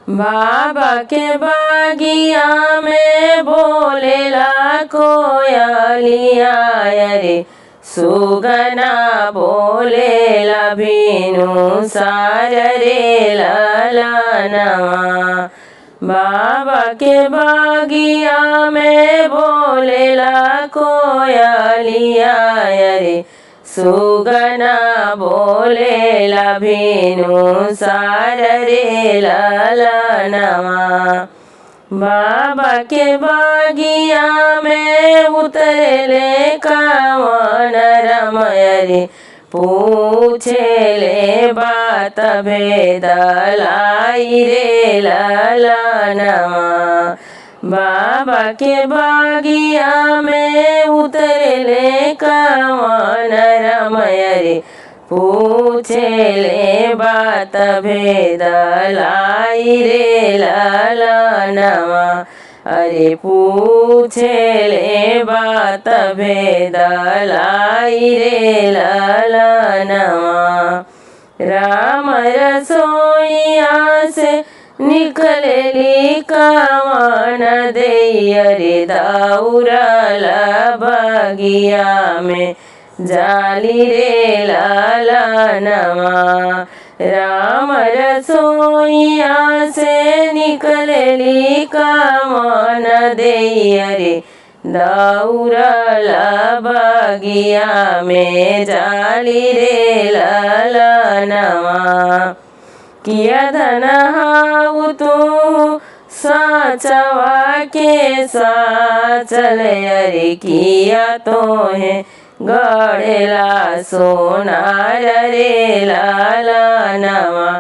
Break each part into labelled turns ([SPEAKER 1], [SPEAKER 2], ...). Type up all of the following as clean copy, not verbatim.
[SPEAKER 1] बाबा के बागिया में बोलेला कोयलिया रे सुगना बोलेला भीनु सार रे ललनवा। बाबा के बागिया में बोलेला कोयलिया रे सुगना बोलेला भीनु सार रे ललनवा। बाबा के बागिया में उतरले कावन रमय रे पूछेले बात भेदलाई रे ललनवा। बाबा के बागिया में उतरले कावन रमय रे पूछेले बात भेदलाई रे ललनवा। अरे पूछेले बात भेदलाई रे ललनवा। राम रसोइया से निकलेली कावन देय रे दौड़ल बगिया में जाली रे ललनवा। राम रसोइया से निकलेली कावन देय रे दौड़ल बगिया में जाली रे ललनवा। किया धन हाउ तू साचवा के साचल रे किया तो है गढ़ेला सोनार रे ललनवा।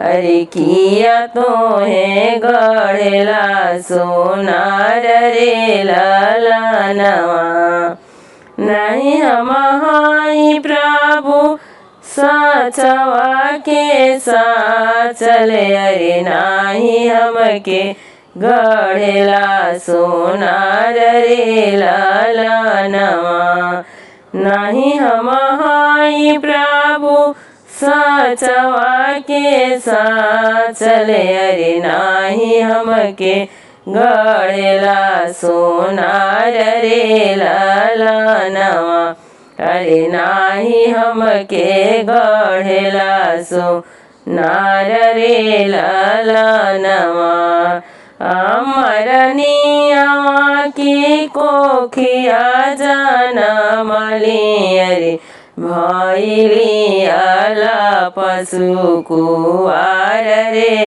[SPEAKER 1] अरे किया तो है गढ़ेला सोनार रे ललनवा। नहीं हम हाई प्रभु साचवा के साचल अरे नाही हमके गढ़ेला सोनार रे ललनवा। नहीं हम हाई प्रभु साचवा के साचल अरे नाही हमके गढ़ेला सोनार रे ललनवा। अरे नाही हमके गढ़ेला सोनार रे ललनवा। अमरनिया की कोखिया जनमली रे भैली अला पशु कुवार रे